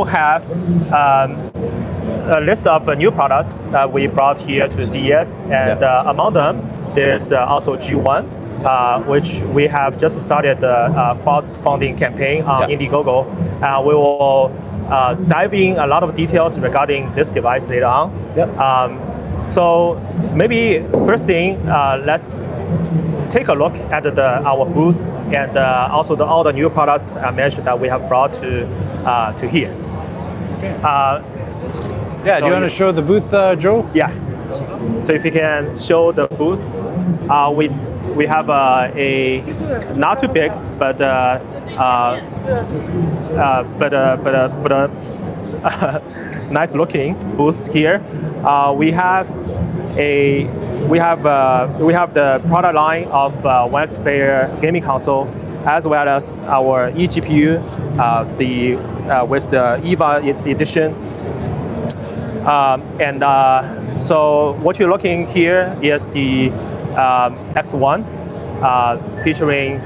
have a list of new products that we brought here to CES, and among them, there's also G1, which we have just started the crowdfunding campaign on Indiegogo. We will dive in a lot of details regarding this device later on. So maybe first thing, let's take a look at our booth and also all the new products I mentioned that we have brought to here. Do you want to show the booth, Joe? Yeah. So if you can show the booth, we have a not too big, but nice looking booth here. We have the product line of OneXPlayer gaming console, as well as our eGPU, with the EVA edition. So what you're looking here is the X1 featuring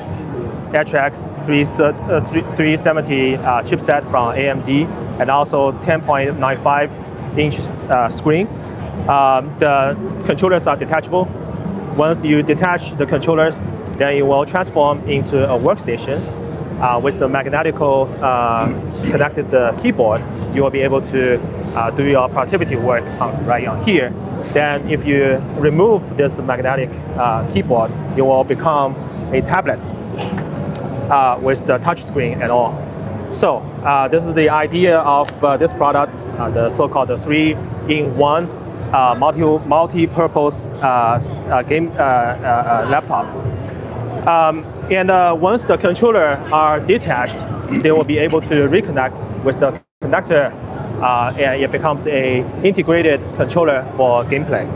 HX 370 chipset from AMD, and also 10.95 inch screen. The controllers are detachable. Once you detach the controllers, then it will transform into a workstation. With the magnetical connected keyboard, you will be able to do your productivity work right on here. Then if you remove this magnetic keyboard, it will become a tablet with the touch screen and all. So this is the idea of this product, the so-called 3-in-1 multi-purpose game laptop. Once the controller are detached, they will be able to reconnect with the connector, and it becomes a integrated controller for gameplay.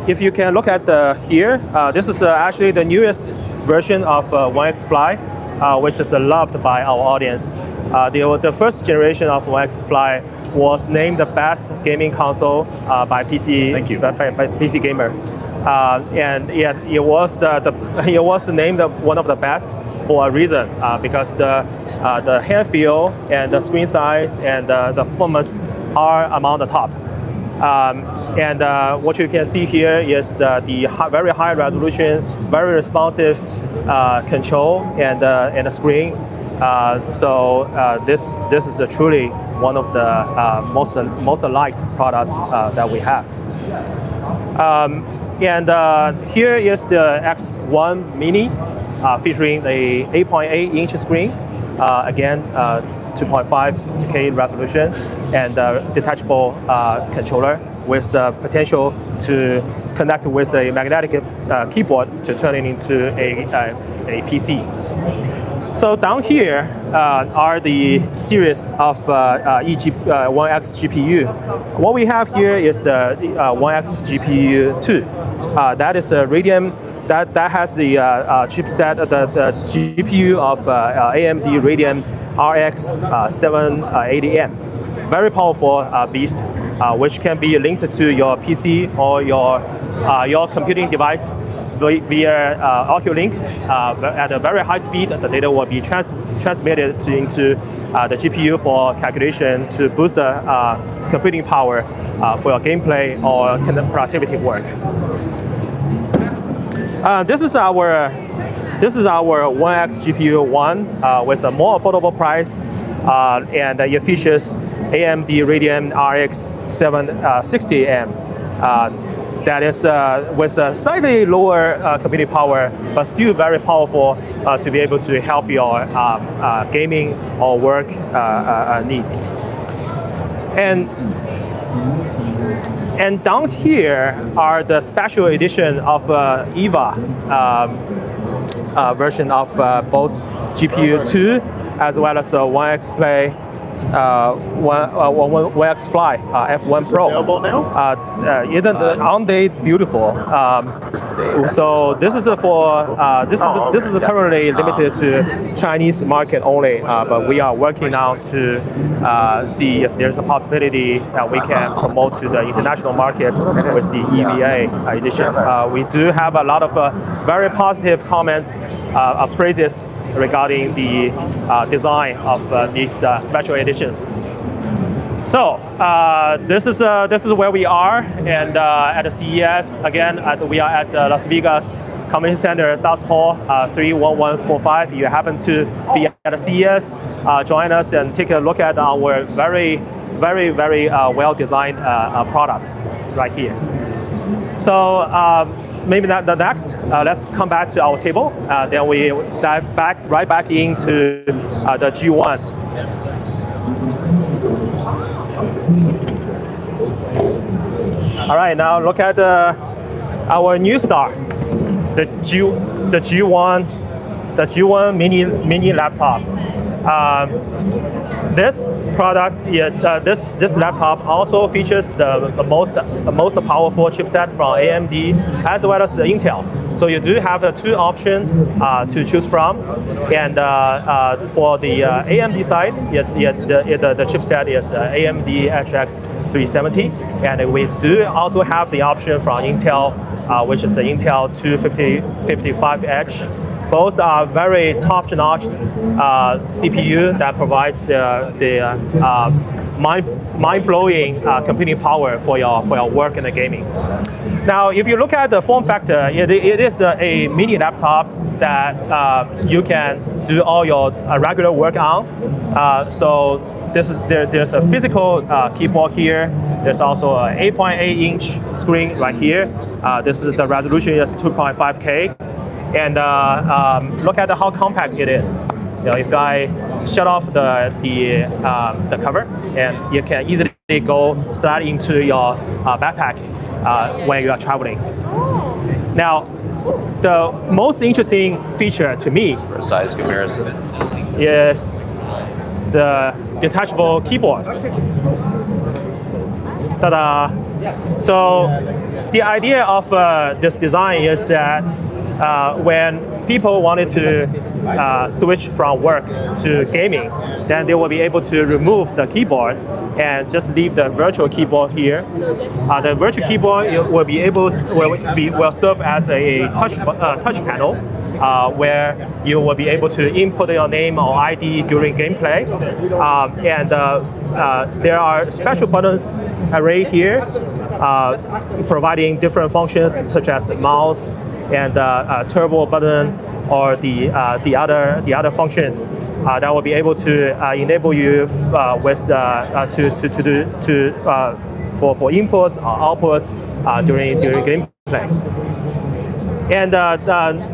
If you can look at here, this is actually the newest version of OneXFly, which is loved by our audience. The first generation of OneXFly was named the best gaming console by PC. Thank you. By PC Gamer. And it was named one of the best for a reason, because the hand feel and the screen size and the performance are among the top. What you can see here is the very high resolution, very responsive control and the screen. This is truly one of the most liked products that we have. Here is the X1 Mini, featuring a 8.8 inch screen, again 2.5K resolution, and detachable controller with potential to connect with a magnetic keyboard to turn it into a PC. So down here are the series of OneX GPU. What we have here is the OneX GPU 2. That is a Radeon that has the chipset, the GPU of AMD Radeon RX 780M. Very powerful beast, which can be linked to your PC or your computing device via Oculink at a very high speed. The data will be transmitted into the GPU for calculation to boost the computing power for your gameplay or productivity work. This is our OneX GPU 1 with a more affordable price, and it features AMD Radeon RX 760M. That is with a slightly lower computing power, but still very powerful to be able to help your gaming or work needs. And down here are the special edition of EVA version of both GPU 2 as well as OneXPlayer OneXFly F1 Pro. Available now? On date, beautiful. So this is currently limited to Chinese market only, but we are working now to see if there's a possibility that we can promote to the international markets with the EVA edition. We do have a lot of very positive comments, praises regarding the design of these special editions. So this is where we are, and at the CES again. We are at the Las Vegas Convention Center, South Hall 31145. If you happen to be at the CES, join us and take a look at our very well designed products right here. So maybe the next, let's come back to our table. Then we dive right back into the G1. All right, now look at our new star, the G1 mini laptop. This product, this laptop also features the most powerful chipset from AMD as well as Intel. So you do have two options to choose from, and for the AMD side, the chipset is AMD HX 370, and we do also have the option from Intel, which is the Intel 255H. Both are very top-notch CPU that provides the mind-blowing computing power for your work in the gaming. Now, if you look at the form factor, it is a mini laptop that you can do all your regular work on. So there's a physical keyboard here. There's also an 8.8-inch screen right here. The resolution is 2.5K. And look at how compact it is. If I shut off the cover, and you can easily go slide into your backpack when you are traveling. Now, the most interesting feature to me for size comparison is the detachable keyboard. Ta-da! So the idea of this design is that when people wanted to switch from work to gaming, then they will be able to remove the keyboard and just leave the virtual keyboard here. The virtual keyboard will serve as a touch panel where you will be able to input your name or ID during gameplay. There are special buttons arrayed here, providing different functions such as mouse and turbo button, or the other functions that will be able to enable you for inputs or outputs during gameplay. And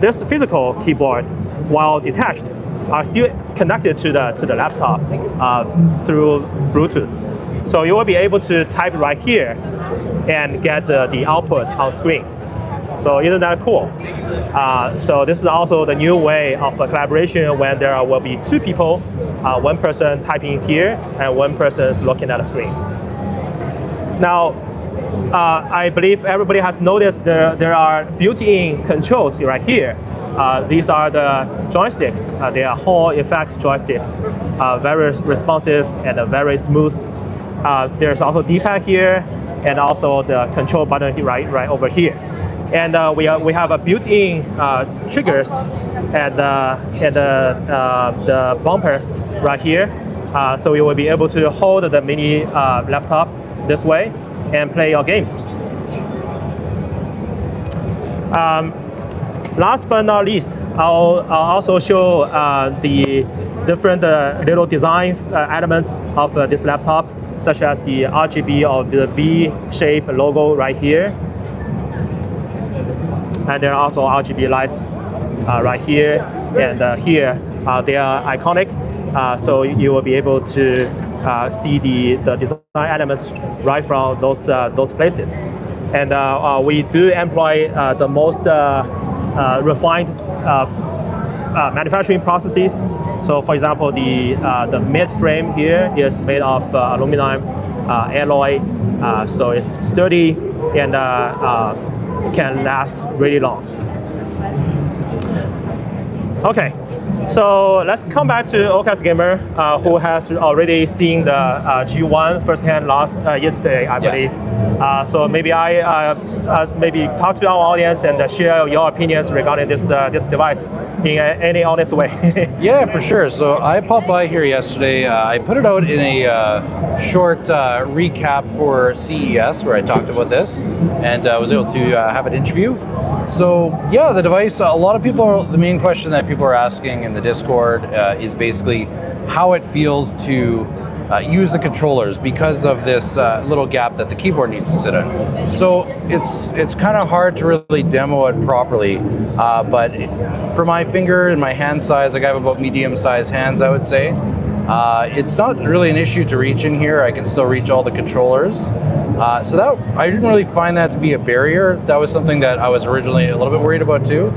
this physical keyboard, while detached, are still connected to the laptop through Bluetooth. So you will be able to type right here and get the output on screen. So isn't that cool? So this is also the new way of collaboration when there will be two people, one person typing here and one person is looking at the screen. Now, I believe everybody has noticed there are built-in controls right here. These are the joysticks. They are Hall effect joysticks, very responsive and very smooth. There's also D-pad here, and also the control button right over here. And we have a built-in triggers and the bumpers right here. So you will be able to hold the mini laptop this way and play your games. Last but not least, I'll also show the different little design elements of this laptop, such as the RGB of the V-shaped logo right here. And there are also RGB lights right here and here. They are iconic, so you will be able to see the design elements right from those places. And we do employ the most refined manufacturing processes. So, for example, the mid frame here is made of aluminum alloy, so it's sturdy and can last really long. Okay, So let's come back to OkestGamer, who has already seen the G1 firsthand yesterday, I believe. So maybe I maybe talk to our audience and share your opinions regarding this device in any honest way. Yeah, for sure. So I popped by here yesterday. I put it out in a short recap for CES where I talked about this and was able to have an interview. So yeah, the device, a lot of people, the main question that people are asking in the Discord is basically how it feels to use the controllers because of this little gap that the keyboard needs to sit in. So it's kind of hard to really demo it properly, but for my finger and my hand size, like I have about medium-sized hands, I would say. It's not really an issue to reach in here. I can still reach all the controllers. So that I didn't really find that to be a barrier. That was something that I was originally a little bit worried about too.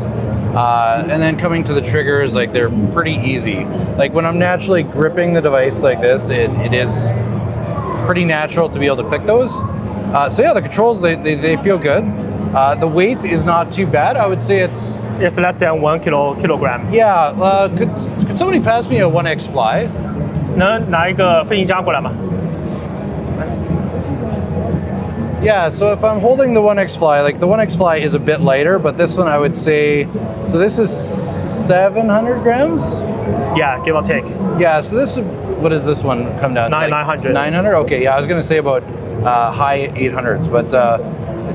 And then coming to the triggers, like they're pretty easy. Like when I'm naturally gripping the device like this, it is pretty natural to be able to click those. So yeah, the controls, they feel good. The weight is not too bad. I would say it's less than 1 kilogram. Yeah, could somebody pass me a OneXPlayer? 能拿一个飞行家过来吗？ Yeah, so if I'm holding the OneXPlayer, like the OneXPlayer is a bit lighter, but this one I would say, so this is 700 grams? Yeah, give or take. Yeah, so this, what does this one come down to? 900. 900? Okay, yeah, I was going to say about high 800s, but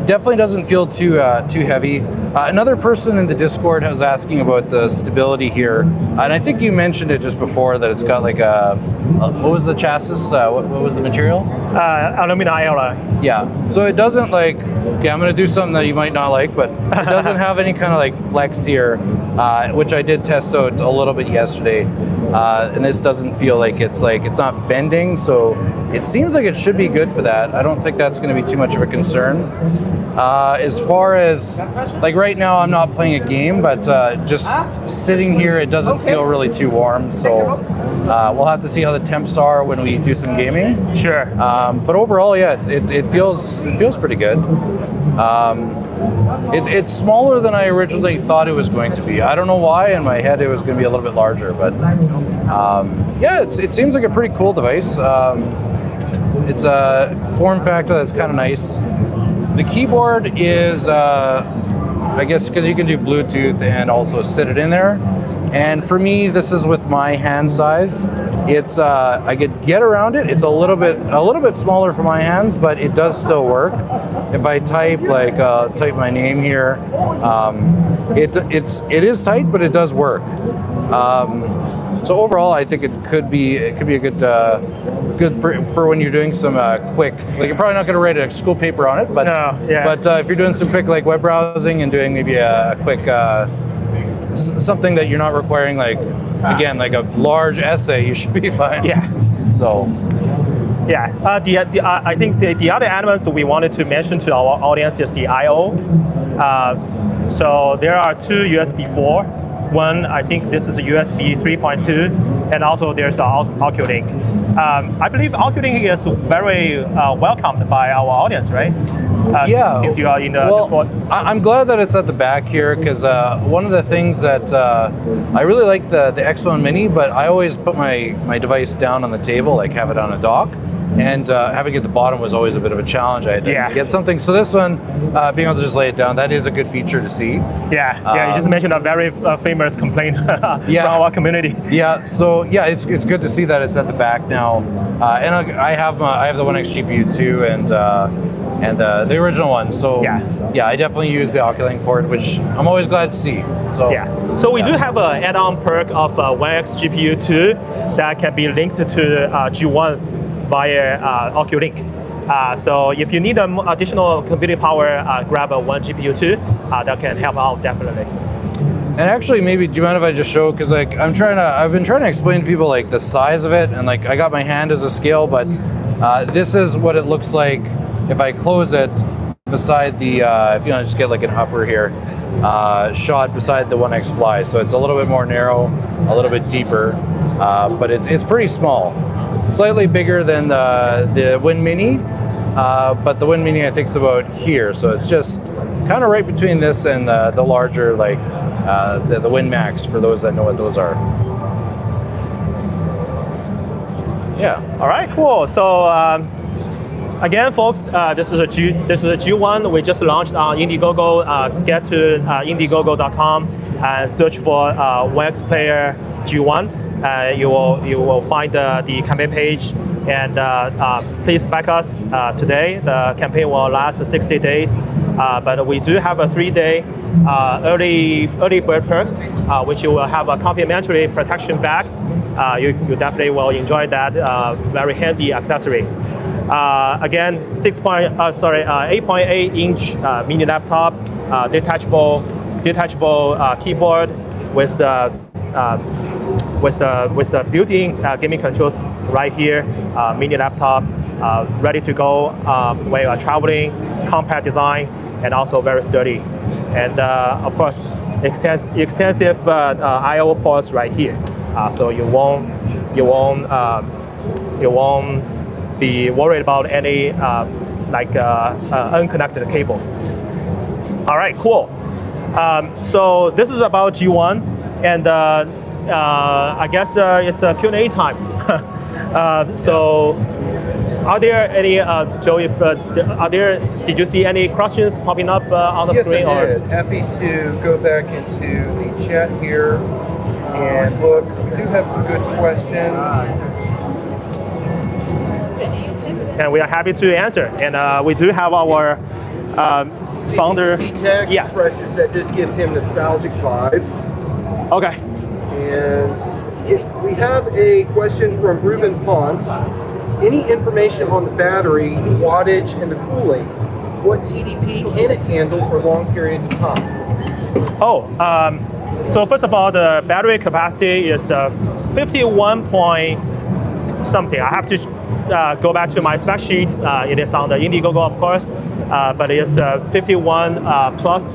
definitely doesn't feel too heavy. Another person in the Discord was asking about the stability here, and I think you mentioned it just before that it's got like what was the chassis? What was the material? Aluminum alloy. Yeah, so it doesn't like, okay, I'm going to do something that you might not like, but it doesn't have any kind of like flex here, which I did test out a little bit yesterday, and this doesn't feel like it's not bending, so it seems like it should be good for that. I don't think that's going to be too much of a concern. As far as, like right now I'm not playing a game, but just sitting here it doesn't feel really too warm, so we'll have to see how the temps are when we do some gaming. Sure. But overall, yeah, it feels pretty good. It's smaller than I originally thought it was going to be. I don't know why, in my head it was going to be a little bit larger, but yeah, it seems like a pretty cool device. It's a form factor that's kind of nice. The keyboard is, I guess, because you can do Bluetooth and also sit it in there. And for me, this is with my hand size. It's I could get around it. It's a little bit smaller for my hands, but it does still work. If I type type my name here, it is tight, but it does work. So overall, I think it could be a good for when you're doing some quick. Like you're probably not going to write a school paper on it, but no, yeah. But if you're doing some quick like web browsing and doing maybe a quick something that you're not requiring like again like a large essay, you should be fine. Yeah. So. Yeah, I think the other elements we wanted to mention to our audience is the I/O. So there are two USB 4. One, I think this is a USB 3.2, and also there's OkestLink. I believe OkestLink is very welcomed by our audience, right? Yeah. Since you are in the Discord. I'm glad that it's at the back here because one of the things that I really like the X1 Mini, but I always put my device down on the table, like have it on a dock. And having it at the bottom was always a bit of a challenge. I had to get something. So this one, being able to just lay it down, that is a good feature to see. Yeah, you just mentioned a very famous complaint from our community. Yeah, so yeah, it's good to see that it's at the back now. And I have the OneX GPU too, and the original one. So yeah, I definitely use the OkestLink port, which I'm always glad to see. So so we do have an add-on perk of OneX GPU 2 that can be linked to G1 via OkestLink. So if you need additional computing power, grab a one GPU 2. That can help out definitely. And actually, maybe do you mind if I just show? Because like I've been trying to explain to people like the size of it, and like I got my hand as a scale, but this is what it looks like if I close it beside the. If you want to just get like an upper here, shot beside the OneXPlayer. So it's a little bit more narrow, a little bit deeper, but it's pretty small. Slightly bigger than the Win Mini, but the Win Mini I think is about here, so it's just kind of right between this and the larger like the Win Max for those that know what those are. Yeah. All right, cool. So again, folks, this is a G1. We just launched on Indiegogo. Get to Indiegogo.com and search for OneXPlayer G1. You will find the campaign page, and please back us today. The campaign will last 60 days, but we do have a 3-day early bird perks, which you will have a complimentary protection bag. You definitely will enjoy that very handy accessory. Again, 8.8 inch mini laptop, detachable keyboard with the built-in gaming controls right here. Mini laptop, ready to go when you are traveling. Compact design and also very sturdy. And of course, extensive I/O ports right here. So you won't be worried about any unconnected cables. All right, cool. So this is about G1, and I guess it's a Q&A time. So are there any, Joe, did you see any questions popping up on the screen? Yes, I did. Happy to go back into the chat here and look. We do have some good questions. And we are happy to answer. And we do have our founder. C-Tech expresses that this gives him nostalgic vibes. Okay. And we have a question from Ruben Ponce. Any information on the battery, wattage, and the cooling? What TDP can it handle for long periods of time? So first of all, the battery capacity is 51 point something. I have to go back to my spec sheet. It is on the Indiegogo, of course, but it's 51 plus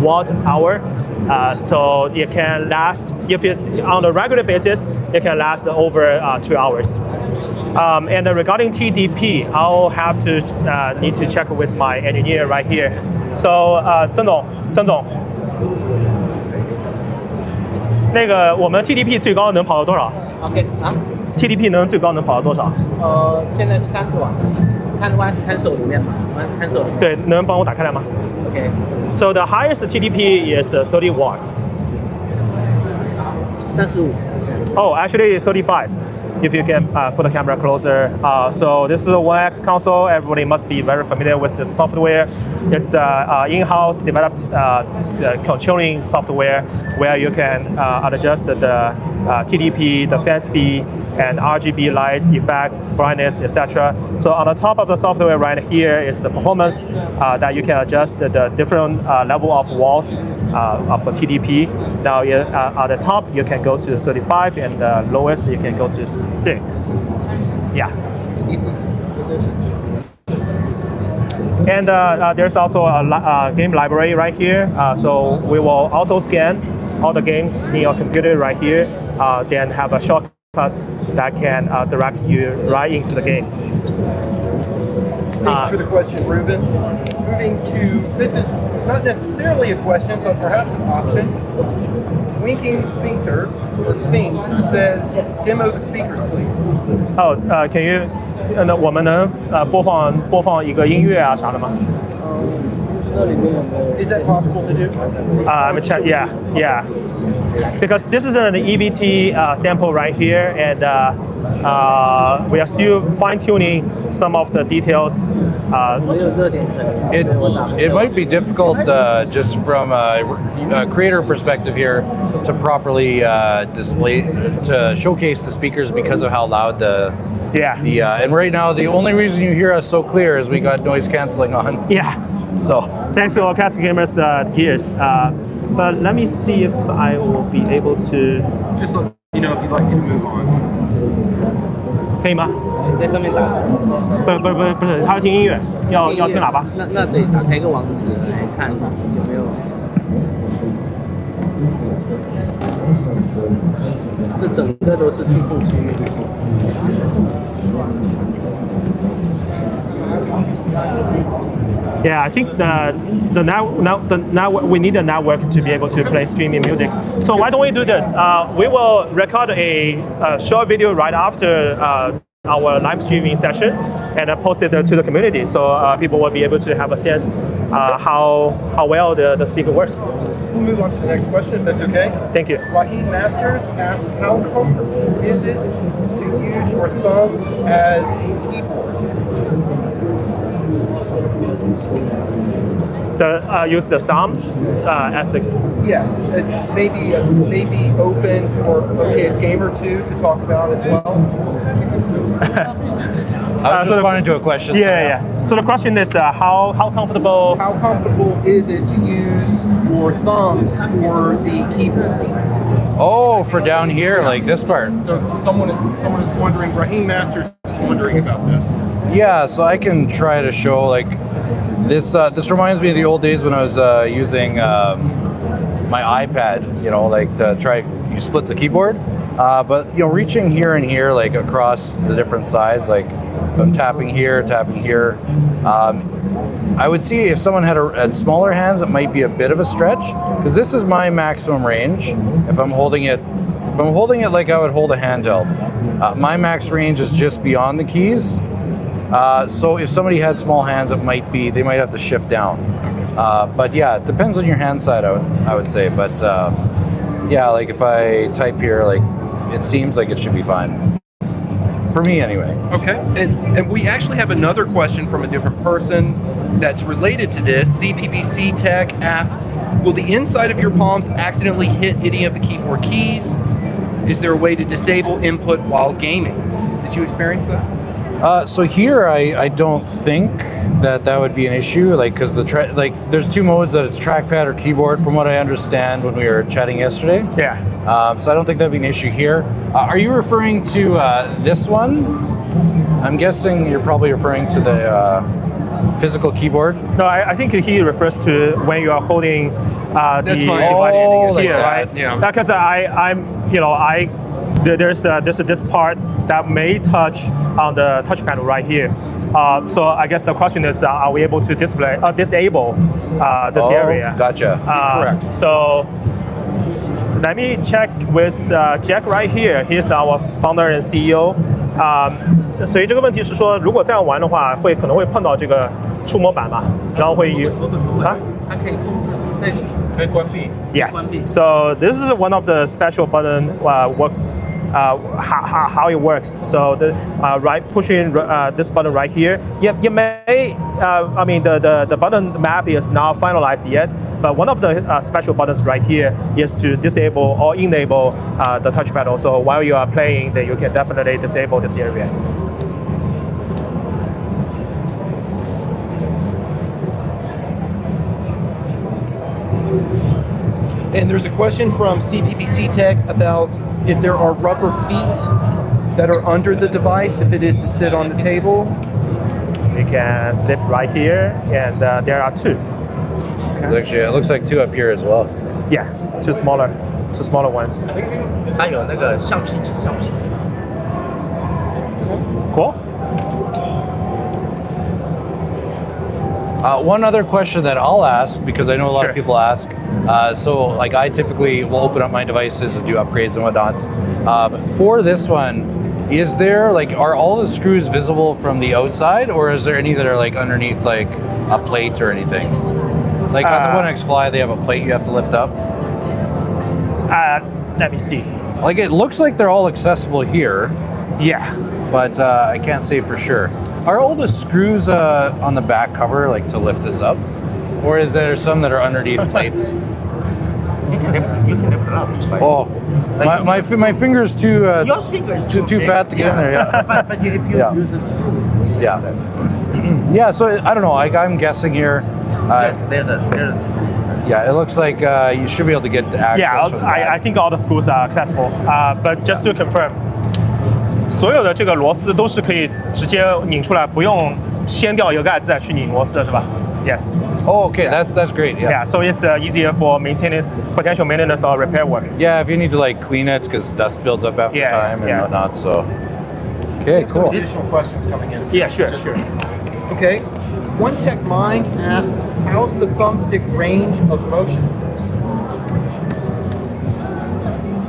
watt hour. So it can last, if it on a regular basis, it can last over 2 hours. And regarding TDP, I'll have to need to check with my engineer right here. So 曾总，那个我们 TDP 最高能跑到多少 ？OK 啊 ？TDP 最高能跑到多少？现在是30瓦，看手里面嘛，看手里面。对，能帮我打开来吗 OK。So the highest TDP is 30 watt. 35。Oh, actually 35. If you can put the camera closer. So this is a OneX console. Everybody must be very familiar with the software. It's in-house developed controlling software where you can adjust the TDP, the fan speed, and RGB light effect, brightness, etc. So on the top of the software right here is the performance that you can adjust the different level of watts of a TDP. Now at the top you can go to 35, and the lowest you can go to 6. Yeah. And there's also a game library right here. So we will auto scan all the games in your computer right here. Then have a shortcuts that can direct you right into the game. Thank you for the question, Ruben. Moving to, this is not necessarily a question, but perhaps an option. Winking Sphincter, or Sphinx, says, demo the speakers, please. Oh, can you? 我们能播放一个音乐啊啥的吗？ Is that possible to do? I'm gonna check. Yeah. Because this is an EVT sample right here, and we are still fine-tuning some of the details. It might be difficult just from a creator perspective here to properly showcase the speakers because of how loud and right now the only reason you hear us so clear is we got noise canceling on. Yeah. So thanks to OkestGamer's gears. But let me see if I will be able to. Just let me know if you'd like me to move on. 可以吗？在上面打字。不是，他要听音乐，要听喇叭。那得打开一个网址来看有没有。这整个都是触控区域。Yeah, I think we need a network to be able to play streaming music. So why don't we do this? We will record a short video right after our live streaming session and post it to the community, so people will be able to have a sense how well the speaker works. We'll move on to the next question, if that's okay. Thank you. Raheem Masters asks, how comfortable is it to use your thumbs as keyboard? Use the thumb as a... Yes, it may be open for OkestGamer too to talk about as well. I was responding to a question. Yeah. So the question is, how comfortable? How comfortable is it to use your thumbs for the keyboard? Oh, for down here, like this part. So someone is wondering. Raheem Masters is wondering about this. Yeah, so I can try to show like this. This reminds me of the old days when I was using my iPad. You know, like to try you split the keyboard, but you know, reaching here and here, like across the different sides, like if I'm tapping here. I would see if someone had smaller hands, it might be a bit of a stretch because this is my maximum range. If I'm holding it like I would hold a handheld, my max range is just beyond the keys. So if somebody had small hands, they might have to shift down. But yeah, it depends on your hand side, I would say. But yeah, like if I type here, like it seems like it should be fine. For me, anyway. Okay, and we actually have another question from a different person that's related to this. CPPC Tech asks, will the inside of your palms accidentally hit any of the keyboard keys? Is there a way to disable input while gaming? Did you experience that? So here, I don't think that would be an issue, like because there's two modes that it's trackpad or keyboard, from what I understand when we were chatting yesterday. Yeah. So I don't think that'd be an issue here. Are you referring to this one? I'm guessing you're probably referring to the physical keyboard. No, I think he refers to when you are holding the device like here, that. right? Yeah. Because there's this part that may touch on the touch panel right here. So I guess the question is, are we able to disable this area? Gotcha. Correct. So let me check with Jack right here. He's our founder and CEO. 所以这个问题是说，如果这样玩的话，可能会碰到这个触摸板嘛，然后会它可以控制这个。可以关闭。Yes. So this is one of the special button works. How it works. So pushing this button right here. You may. The button map is not finalized yet. But one of the special buttons right here is to disable or enable the touch panel. So while you are playing, then you can definitely disable this area. And there's a question from CPPC Tech about if there are rubber feet that are under the device, if it is to sit on the table. You can flip right here, and there are two. Actually, it looks like two up here as well. Yeah, two smaller ones. 它有那个橡皮纸。Cool. One other question that I'll ask, because I know a lot Sure. of people ask, so like I typically will open up my devices and do upgrades and whatnot. For this one, is there are all the screws visible from the outside, or is there any that are like underneath like a plate or anything? Like on the OneXFly, they have a plate you have to lift up. Let me see. Like it looks like they're all accessible here, Yeah. but I can't say for sure. Are all the screws on the back cover like to lift this up, or is there some that are underneath plates? You can lift it up. Oh, my finger's too Your fingers too big. fat to get in there. Yeah. But if you Yeah. use a screw, Yeah. Yeah. So I don't know. I'm guessing here. yes, there's a screw. Yeah, it looks like you should be able to get access. Yeah, from the I back. think all the screws are accessible. But just to confirm, 所有的这个螺丝都是可以直接拧出来，不用掀掉一个盖子再去拧螺丝的，是吧？ Yes. Oh, okay. That's great. Yeah. Yeah. So it's easier for potential maintenance or repair work. Yeah, if you need to clean it because dust builds up after Yeah, time and yeah. whatnot. So. Okay. Some Cool. additional questions coming in. Yeah, sure. Okay. One Tech Mind asks, how's the thumbstick range of motion?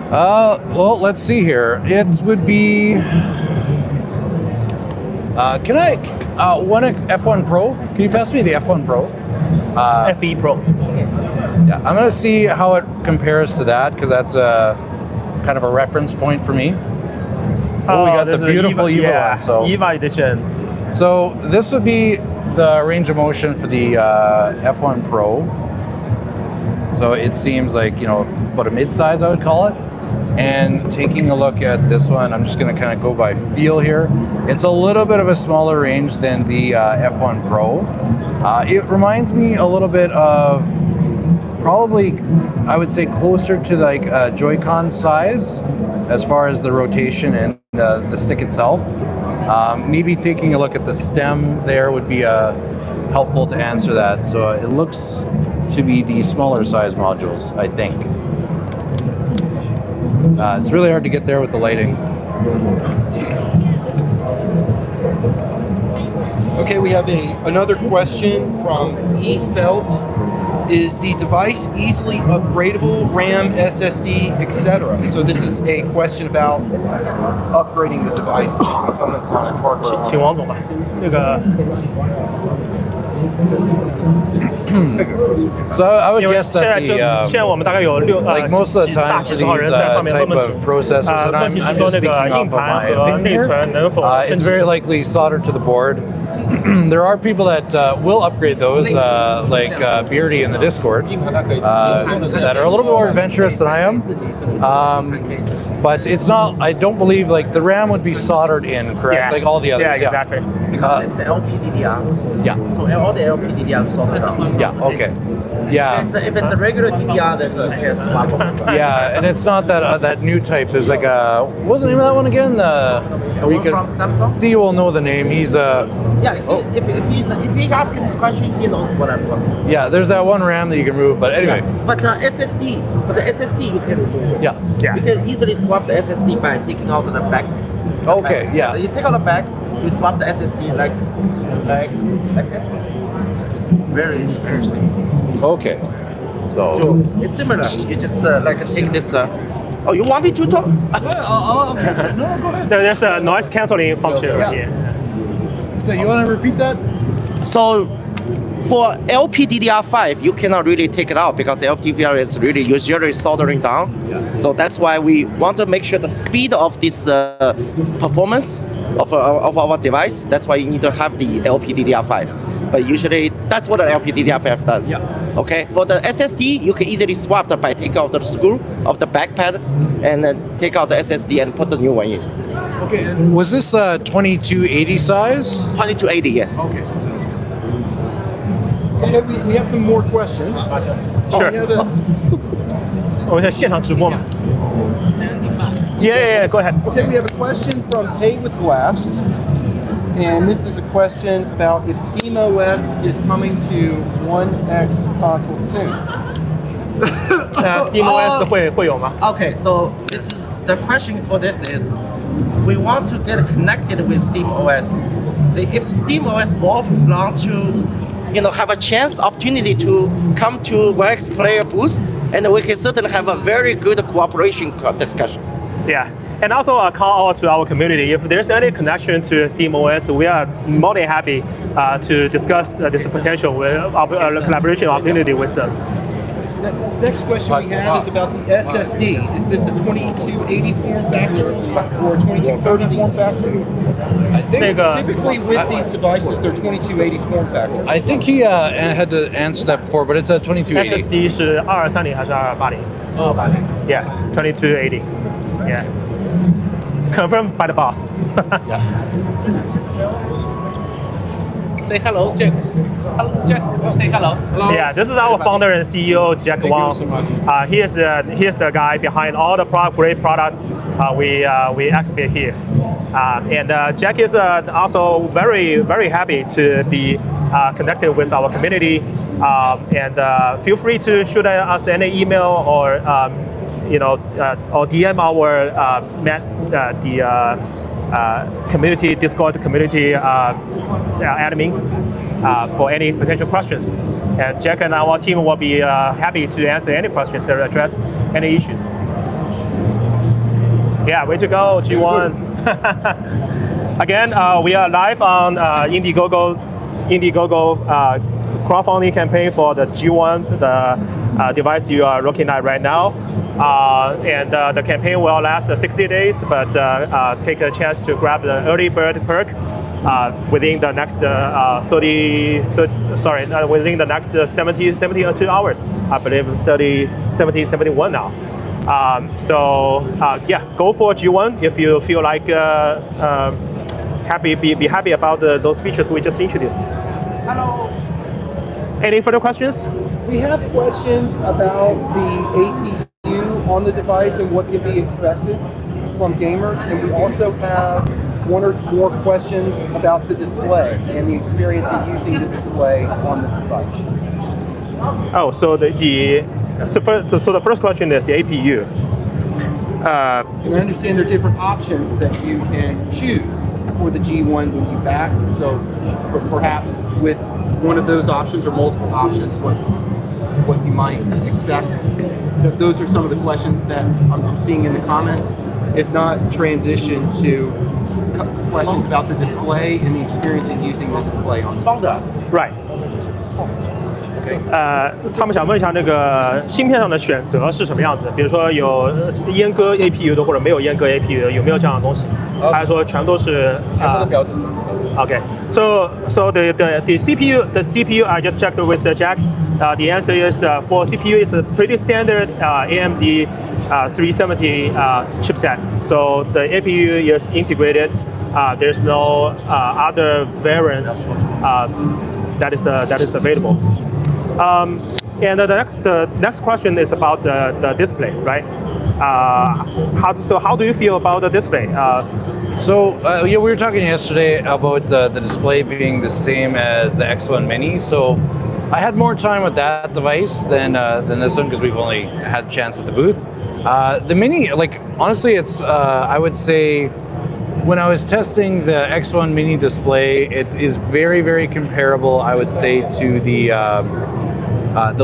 Well, let's see here. It would be. Can I? One F1 Pro. Can you pass me the F1 Pro? FE Pro. Yeah, I'm gonna see how it compares to that because that's a kind of a reference point for me. Oh, we got the beautiful EVA one. So EVA edition. So this would be the range of motion for the F1 Pro. So it seems like, about a mid-size, I would call it. And taking a look at this one, I'm just going to kind of go by feel here. It's a little bit of a smaller range than the F1 Pro. It reminds me a little bit of probably, I would say, closer to like Joy-Con size as far as the rotation and the stick itself. Maybe taking a look at the stem there would be helpful to answer that. So it looks to be the smaller size modules, I think. It's really hard to get there with the lighting. Okay, we have another question from E. Felt. Is the device easily upgradable, RAM, SSD, etc.? So this is a question about upgrading the device, components on it, hardware on it. 请王总吧，那个 So I would 因为 guess 现 that 在 the 现在我们大概有like most of the 大 time 几 for 十号 these 人在上面问 type 问 of 题。 processors, and 问 I'm 题是 just 说那 speaking 个 off 硬 of 盘 my 和 opinion 内 here. 存能否 It's very likely soldered to the board. There are people that will upgrade those, like Beardy in the Discord, that are a little bit more adventurous than I am. But it's not. I don't believe like the RAM would be soldered in, correct? Yeah. Like all the others. Yeah, exactly. Because it's LPDDR. Yeah. So all the LPDDR soldered down. Yeah. Okay. Yeah. If it's a regular DDR, then you can swap over. Yeah, and it's not that that new type. There's like a what's the name of that one again? The one from Samsung? D will know the name. He's Yeah, if he asks this question, he knows what I'm talking about. yeah. There's that one RAM that you can remove, but anyway. But the SSD you can remove. Yeah. Yeah. You can easily swap the SSD by taking out the back. Okay, back. yeah. You take out the back, you swap the SSD like this. Very interesting. Okay. So. So it's similar. You just take this. Oh, you want me to talk? Okay. No, go ahead. There's a noise canceling function right here. So you want to repeat that? So for LPDDR5, you cannot really take it out because LPDDR is really usually soldering down. Yeah. So that's why we want to make sure the speed of this performance of our device. That's why you need to have the LPDDR5. But usually that's what an LPDDR5 does. Yeah. Okay. For the SSD, you can easily swap that by taking out the screw of the back pad and then take out the SSD and put the new one in. Okay. And was this 2280 size? 2280, yes. Okay. Okay, we have some more questions. Sure. We have a, 我们在现场直播嘛 Yeah, go ahead. okay, we have a question from Pay with Glass. And this is a question about if SteamOS is coming to One X console soon. SteamOS 会有吗？ Okay, so this is the question for this is we want to get connected with SteamOS. See, if SteamOS want to, have a chance, opportunity to come to OneXPlayer booth, and we can certainly have a very good cooperation discussion. Yeah. And also a call out to our community. If there's any connection to SteamOS, we are more than happy to discuss this potential collaboration opportunity with them. The next question we have is about the SSD. Is this a 2280 form factor or a 2230 form factor? I think. Typically with these devices, they're 2280 form factor. I think he had to answer that before, but it's a 2280. SSD 是2230还是2280 280. Yeah, 2280. Yeah. Confirmed by the boss. Say hello, Jack. Hello, Jack. Say hello. Yeah, this is our founder and CEO, Jack Wang. He is the guy behind all the great products we exhibit here. And Jack is also very, very happy to be connected with our community. And feel free to shoot us any email or or DM our community Discord community admins. for any potential questions. And Jack and our team will be happy to answer any questions or address any issues. Yeah, way to go, G1. Again, we are live on Indiegogo crowdfunding campaign for the G1, the device you are looking at right now. And the campaign will last 60 days, but take a chance to grab the early bird perk within the next within the next 72 hours. I believe 71 now. Yeah, go for G1 if you feel like be happy about those features we just introduced. Hello. Any further questions? We have questions about the APU on the device and what can be expected from gamers, and we also have one or more questions about the display and the experience of using the display on this device. Oh, so the first question is the APU. And I understand there are different options that you can choose for the G1 when you back. So perhaps with one of those options or multiple options, what you might expect. Those are some of the questions that I'm seeing in the comments. If not, transition to questions about the display and the experience in using the display on this device. Right. 他们想问一下那个芯片上的选择是什么样子？比如说有阉割 APU 的或者没有阉割 APU 的，有没有这样的东西？还是说全都是标准？Okay, so the CPU I just checked with Jack. The answer is for CPU it's a pretty standard AMD 370 chipset. So the APU is integrated. There's no other variants that is available. And the next question is about the display, right? How do you feel about the display? We were talking yesterday about the display being the same as the X1 Mini. So I had more time with that device than this one because we've only had a chance at the booth. The Mini, like honestly, it's I would say when I was testing the X1 Mini display, it is very, very comparable. I would say to the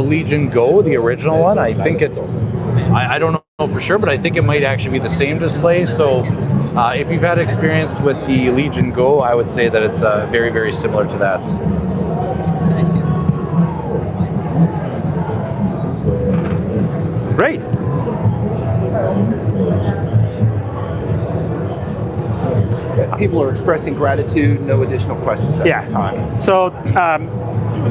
Legion Go, the original one. I think I don't know for sure, but I think it might actually be the same display. So if you've had experience with the Legion Go, I would say that it's very, very similar to that. Great. People are expressing gratitude. No additional questions at this time. So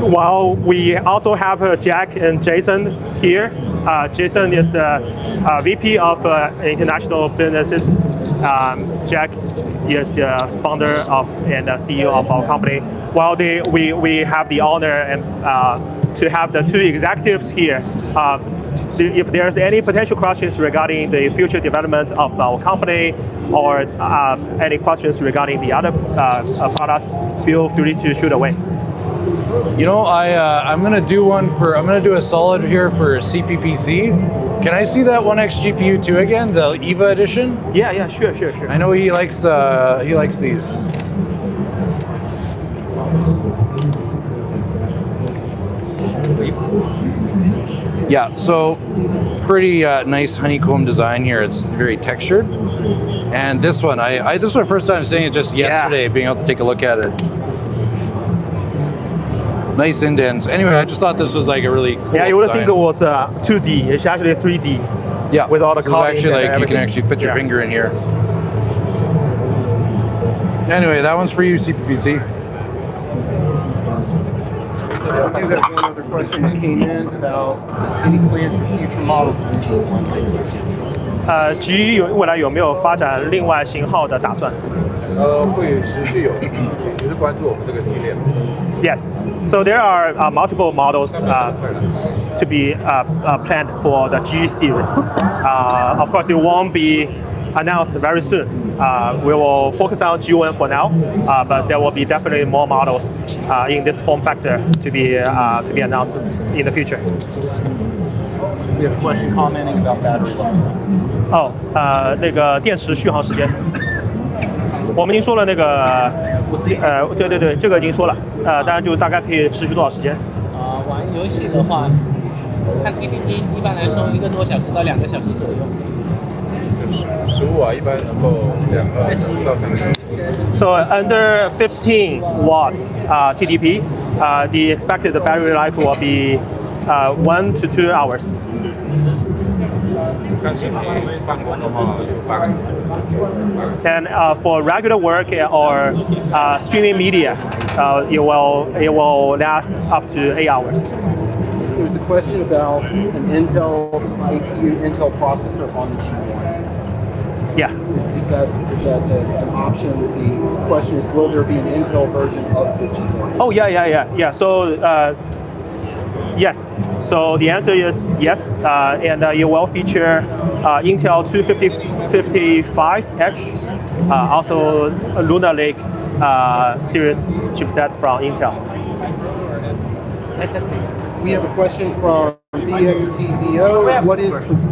while we also have Jack and Jason here. Jason is the VP of International Businesses. Jack is the founder of and CEO of our company. While we have the honor and to have the two executives here. If there's any potential questions regarding the future development of our company or any questions regarding the other products, feel free to shoot away. You know, I'm gonna do a solid here for CPPC. Can I see that OneX GPU 2 again, the EVA edition? Yeah, sure. I know he likes these. Yeah, so pretty nice honeycomb design here. It's very textured. And this one, this was my first time seeing it just yesterday, being able to take a look at it. Nice indents. Anyway, I just thought this was like a really cool Yeah, you would think it design. was 2D. It's actually 3D. Yeah, with all the so it's carvings actually and like you can everything. actually fit your finger in here. Anyway, that one's for you, CPPC. I do have one other question that came in about any plans for future models of the G1 later this year. G 未来有没有发展另外型号的打算？会持续有，持续关注我们这个系列。Yes. So there are multiple models to be planned for the G series. Of course, it won't be announced very soon. We will focus on G1 for now, but there will be definitely more models in this form factor to be announced in the future. We have a question commenting about battery life. 那个电池续航时间。我们已经说了那个，对，这个已经说了，当然就大概可以持续多少时间？玩游戏的话，看 TDP 一般来说1个多小时到2个小时左右。15啊，一般能够2个小时到3个小时。So under 15 watt TDP, the expected battery life will be 1 to 2 hours. 看视频办公的话有8个小时。And for regular work or streaming media, it will last up to 8 hours. There's a question about an Intel APU, Intel processor on the G1. Yeah. Is that an option? The question is, will there be an Intel version of the G1? Oh yeah. So yes. So the answer is yes, and it will feature Intel 255H, also a Lunar Lake series chipset from Intel. We have a question from DXTZO.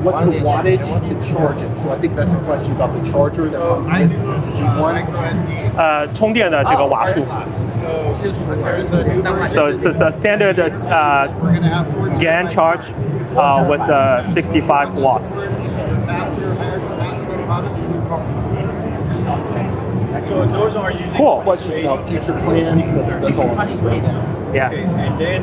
What's the wattage to charge it? So I think that's a question about the charger that comes with the G1. 充电的这个瓦数。So it's a standard GAN charge with 65 watt. So those are using Cool. Questions about future plans. That's all I'm seeing right now. Yeah. and then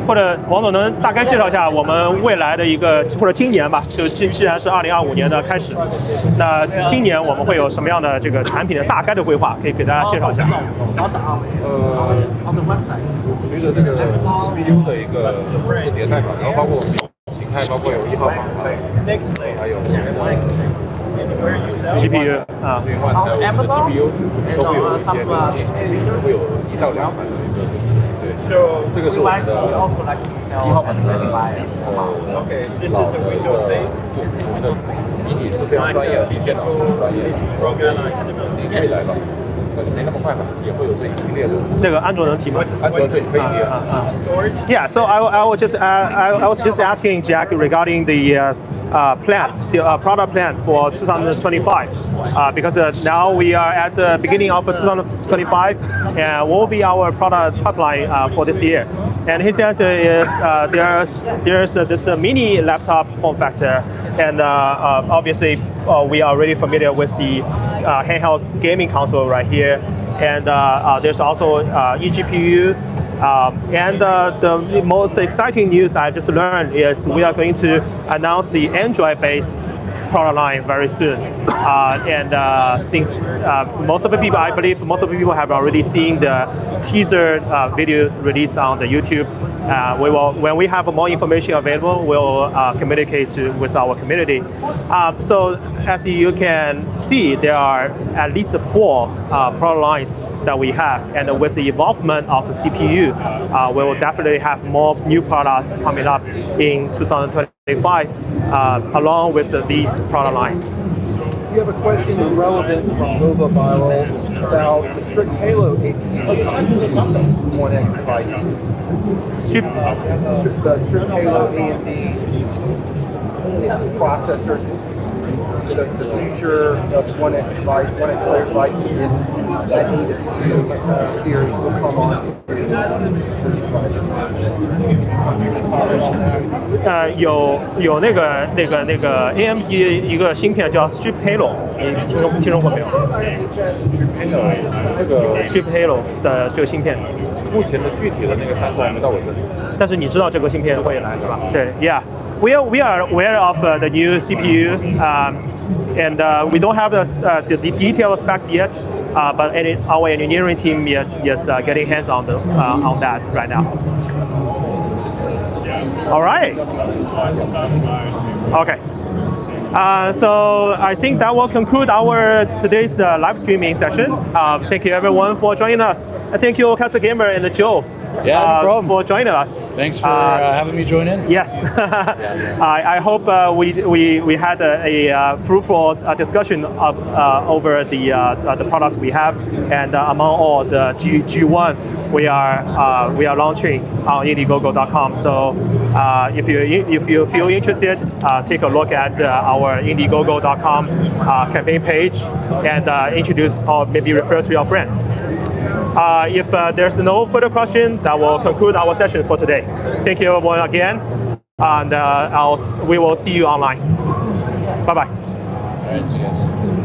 或者王总能大概介绍一下我们未来的一个，或者今年吧，就既然是2025年的开始，那今年我们会有什么样的这个产品的大概的规划，可以给大家介绍一下。随着这个 CPU 的一个迭代嘛，然后包括形态，包括有1号版的，还有 GPU 啊，最换还有我们的 GPU 都会有一些更新，会有1到2版的一个更新。对，这个是我们的1号版的okay, this is a Windows based. 我们的笔体是非常专业的，比电脑是专业的。未来吧，没那么快吧，也会有这一系列的。那个安卓能提吗？安卓可以列。Yeah, so I was just asking Jack regarding the plan, the product plan for 2025, because now we are at the beginning of 2025, and what will be our product pipeline for this year? And his answer is there's this mini laptop form factor, and obviously we are already familiar with the handheld gaming console right here, and there's also eGPU. And the most exciting news I just learned is we are going to announce the Android-based product line very soon. And since most of the people, I believe most of the people have already seen the teaser video released on the YouTube. We will, when we have more information available, we'll communicate with our community. So as you can see, there are at least 4 product lines that we have, and with the involvement of the CPU, we will definitely have more new products coming up in 2025, along with these product lines. We have a question in relevance from Nova Viral about the Strix Halo APU on OneX devices. The Strix Halo AMD processors, the future of OneXPlayer devices, if that APU series will come on to these devices. Any comments on that? 有那个 AMD 一个芯片叫 Strix Halo， 你听说过没有 这个？Strix Halo 的这个芯片。目前的具体的那个参数还没到我这里。但是你知道这个芯片会来是吧？对 ，Yeah, we are aware of the new CPU, and we don't have the detailed specs yet, but our engineering team is getting hands on that right now. All right. Okay. So I think that will conclude our today's live streaming session. Thank you everyone for joining us. And thank you OkestGamer and Joe Yeah, no problem. for joining us. Thanks for having me join in. Yes, I hope we had a fruitful discussion over the products we have, and among all the G1 we are launching on Indiegogo.com. So if you feel interested, take a look at our Indiegogo.com campaign page and introduce or maybe refer to your friends. If there's no further question, that will conclude our session for today. Thank you everyone again, and we will see you online. Bye-bye. All right, see you guys.